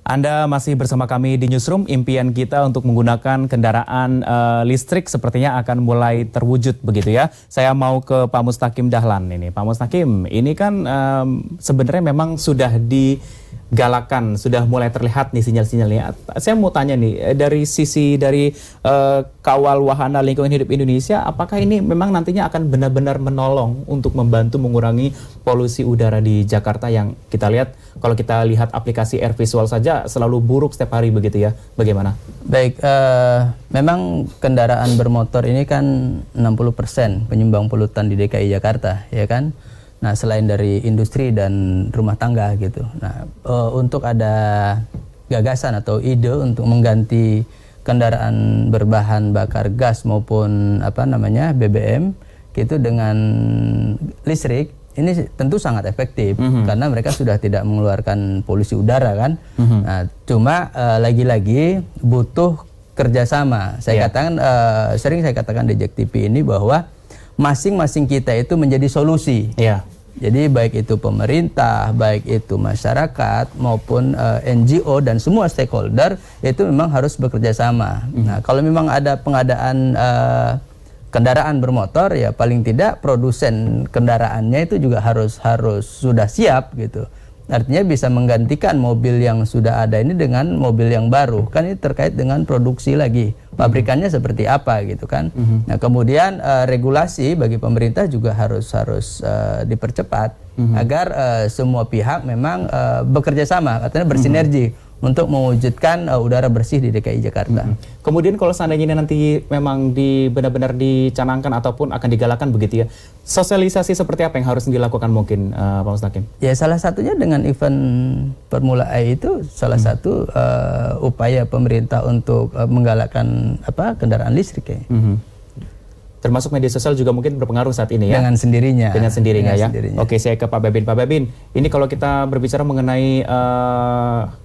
Anda masih bersama kami di Newsroom. Impian kita untuk menggunakan kendaraan listrik sepertinya akan mulai terwujud begitu ya. Saya mau ke Pak Mustaqim Dahlan ini. Pak Mustaqim, ini kan sebenarnya memang sudah digalakan, sudah mulai terlihat nih sinyal-sinyalnya. Saya mau tanya nih, dari sisi Kawal Wahana Lingkungan Hidup Indonesia, apakah ini memang nantinya akan benar-benar menolong untuk membantu mengurangi polusi udara di Jakarta yang kita lihat, kalau kita lihat aplikasi Air Visual saja selalu buruk setiap hari begitu ya, bagaimana? Baik, memang kendaraan bermotor ini kan 60% penyumbang polutan di DKI Jakarta, ya kan? Nah, selain dari industri dan rumah tangga gitu. Nah, untuk ada gagasan atau ide untuk mengganti kendaraan berbahan bakar gas maupun BBM gitu dengan listrik, ini tentu sangat efektif karena mereka sudah tidak mengeluarkan polusi udara kan. Nah, cuma lagi-lagi butuh kerjasama. Saya katakan sering saya katakan di JEK TV ini bahwa masing-masing kita itu menjadi solusi. Jadi baik itu pemerintah, baik itu masyarakat maupun NGO dan semua stakeholder itu memang harus bekerja sama. Nah, kalau memang ada pengadaan kendaraan bermotor, ya paling tidak produsen kendaraannya itu juga harus sudah siap gitu. Artinya bisa menggantikan mobil yang sudah ada ini dengan mobil yang baru. Kan ini terkait dengan produksi lagi. Pabrikannya seperti apa gitu kan. Nah, kemudian regulasi bagi pemerintah juga harus dipercepat agar semua pihak memang bekerja sama, katanya bersinergi untuk mewujudkan udara bersih di DKI Jakarta. Kemudian kalau seandainya ini nanti memang benar-benar dicanangkan ataupun akan digalakan begitu ya, sosialisasi seperti apa yang harus dilakukan mungkin Pak Mustaqim? Ya, salah satunya dengan event Formula E itu salah satu upaya pemerintah untuk menggalakkan kendaraan listrik ya. Termasuk media sosial juga mungkin berpengaruh saat ini ya? Dengan sendirinya. Dengan sendirinya ya? Sendirinya. Oke, saya ke Pak Babin. Pak Babin, ini kalau kita berbicara mengenai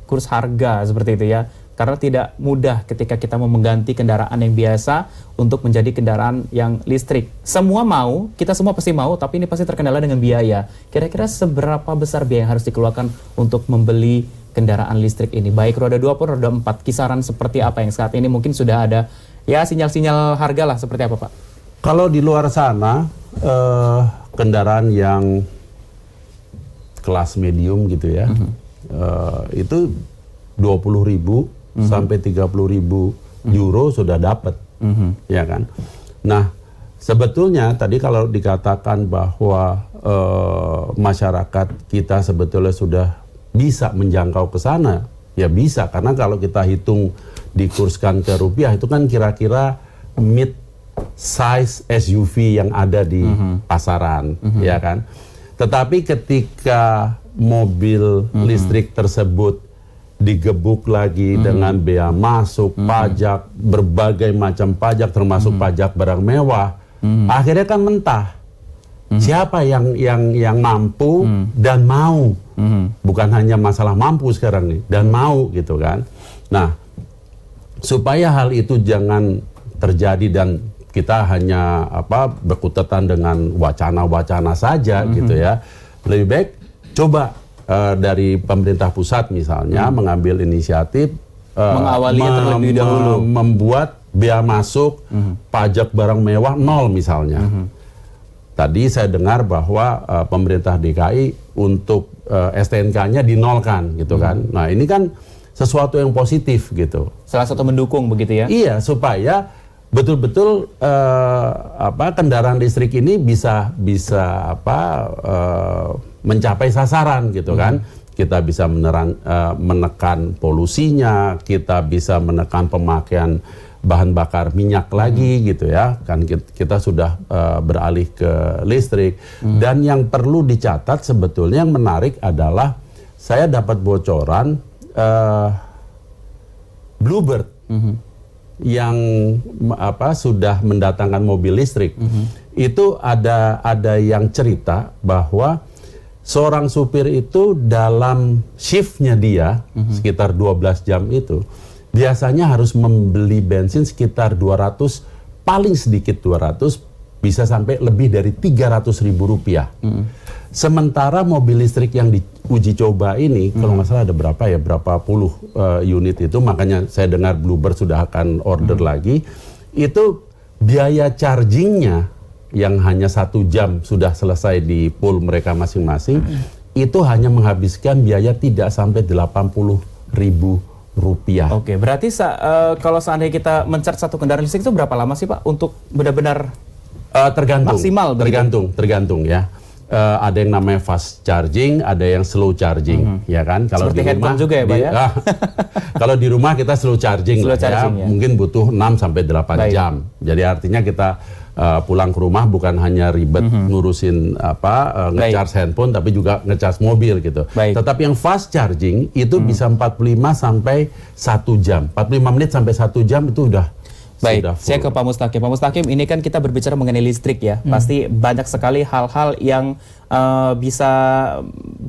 kurs harga seperti itu ya, karena tidak mudah ketika kita mau mengganti kendaraan yang biasa untuk menjadi kendaraan yang listrik. Semua mau, kita semua pasti mau, tapi ini pasti terkendala dengan biaya. Kira-kira seberapa besar biaya yang harus dikeluarkan untuk membeli kendaraan listrik ini? Baik roda 2 pun roda 4, kisaran seperti apa yang saat ini mungkin sudah ada ya sinyal-sinyal harga lah, seperti apa Pak? Kalau di luar sana, kendaraan yang kelas medium gitu ya, itu 20.000 sampai 30.000 euro sudah dapat, ya kan? Nah, sebetulnya tadi kalau dikatakan bahwa masyarakat kita sebetulnya sudah bisa menjangkau ke sana, ya bisa, karena kalau kita hitung dikurskan ke rupiah itu kan kira-kira mid size SUV yang ada di pasaran, ya kan? Tetapi ketika mobil listrik tersebut digebuk lagi dengan bea masuk, pajak, berbagai macam pajak, termasuk pajak barang mewah, akhirnya kan mentah. Siapa yang mampu dan mau? Bukan hanya masalah mampu sekarang nih, dan mau gitu kan? Nah, supaya hal itu jangan terjadi dan kita hanya berkutetan dengan wacana-wacana saja gitu ya. Lebih baik coba dari pemerintah pusat misalnya mengambil inisiatif mengawalinya terlebih dahulu, membuat bea masuk pajak barang mewah 0 misalnya. Tadi saya dengar bahwa pemerintah DKI untuk STNK-nya dinolkan gitu kan. Nah, ini kan sesuatu yang positif gitu. Salah satu mendukung begitu ya? Iya, supaya betul-betul kendaraan listrik ini bisa mencapai sasaran gitu kan. Kita bisa menekan polusinya, kita bisa menekan pemakaian bahan bakar minyak lagi gitu ya. Kan kita sudah beralih ke listrik. Dan yang perlu dicatat sebetulnya yang menarik adalah saya dapat bocoran Bluebird yang sudah mendatangkan mobil listrik, itu ada yang cerita bahwa seorang supir itu dalam shiftnya dia sekitar 12 jam itu biasanya harus membeli bensin sekitar 200, paling sedikit 200, bisa sampai lebih dari 300.000 rupiah. Sementara mobil listrik yang uji coba ini, kalau nggak salah ada berapa puluh unit itu, makanya saya dengar Bluebird sudah akan order lagi, itu biaya chargingnya yang hanya 1 jam sudah selesai di pool mereka masing-masing, itu hanya menghabiskan biaya tidak sampai 80.000 rupiah. Oke, berarti kalau seandainya kita men-charge satu kendaraan listrik itu berapa lama sih Pak untuk benar-benar tergantung, maksimal begitu? tergantung ya. Ada yang namanya fast charging, ada yang slow charging, ya kan? Kalau seperti di rumah juga ya, Pak ya? Kalau di rumah kita slow charging, Slow charging, ya. Mungkin butuh 6 sampai 8 Baik. jam. Jadi artinya kita pulang ke rumah bukan hanya ribet ngurusin ngecharge handphone, tapi juga ngecharge mobil gitu. Baik. Tetapi yang fast charging itu bisa 45 sampai 1 jam. 45 menit sampai 1 jam itu udah. Baik, saya ke Pak Mustaqim. Pak Mustaqim, ini kan kita berbicara mengenai listrik ya. Pasti banyak sekali hal-hal yang bisa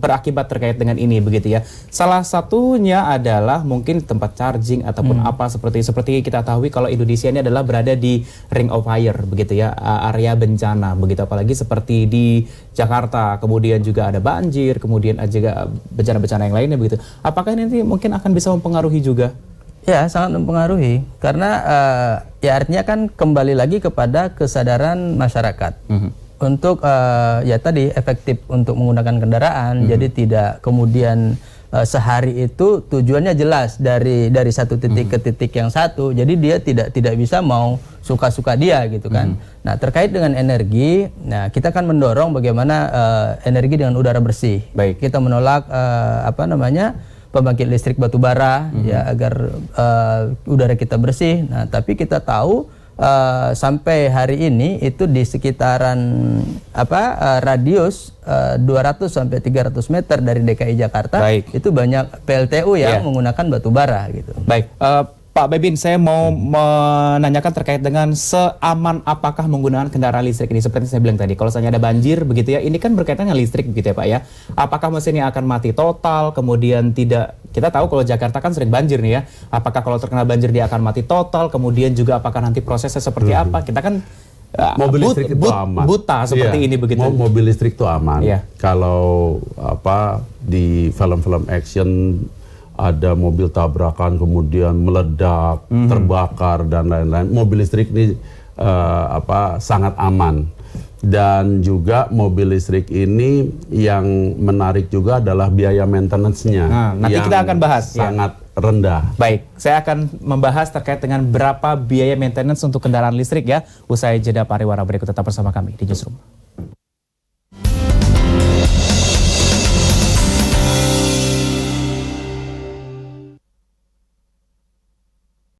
berakibat terkait dengan ini begitu ya. Salah satunya adalah mungkin tempat charging ataupun apa seperti kita tahu kalau Indonesia ini adalah berada di ring of fire begitu ya, area bencana begitu, apalagi seperti di Jakarta, kemudian juga ada banjir, kemudian juga bencana-bencana yang lainnya begitu. Apakah ini nanti mungkin akan bisa mempengaruhi juga? Ya, sangat mempengaruhi karena ya artinya kan kembali lagi kepada kesadaran masyarakat untuk ya tadi efektif untuk menggunakan kendaraan. Jadi tidak kemudian sehari itu tujuannya jelas dari satu titik ke titik yang satu. Jadi dia tidak bisa mau suka-suka dia gitu kan. Nah, terkait dengan energi, nah kita kan mendorong bagaimana energi dengan udara bersih. Baik. Kita menolak pembangkit listrik batu bara ya agar udara kita bersih. Nah, tapi kita tahu sampai hari ini itu di sekitaran radius 200 sampai 300 meter dari DKI Jakarta. Baik. Itu banyak PLTU yang menggunakan batu bara gitu. Baik, Pak Bebin, saya mau menanyakan terkait dengan seaman apakah menggunakan kendaraan listrik ini. Seperti saya bilang tadi, kalau misalnya ada banjir begitu ya, ini kan berkaitan dengan listrik begitu ya Pak ya. Apakah mesinnya akan mati total, kemudian tidak, kita tahu kalau Jakarta kan sering banjir nih ya. Apakah kalau terkena banjir dia akan mati total, kemudian juga apakah nanti prosesnya seperti apa? Kita kan mobil listrik itu aman. Buta seperti ini begitu. Mobil listrik itu aman. Iya. Kalau di film-film action ada mobil tabrakan kemudian meledak, terbakar dan lain-lain. Mobil listrik ini sangat aman. Dan juga mobil listrik ini yang menarik juga adalah biaya maintenance-nya. Nah, nanti yang kita akan bahas sangat rendah. Baik, saya akan membahas terkait dengan berapa biaya maintenance untuk kendaraan listrik ya. Usai jeda pariwara berikut, tetap bersama kami di Newsroom.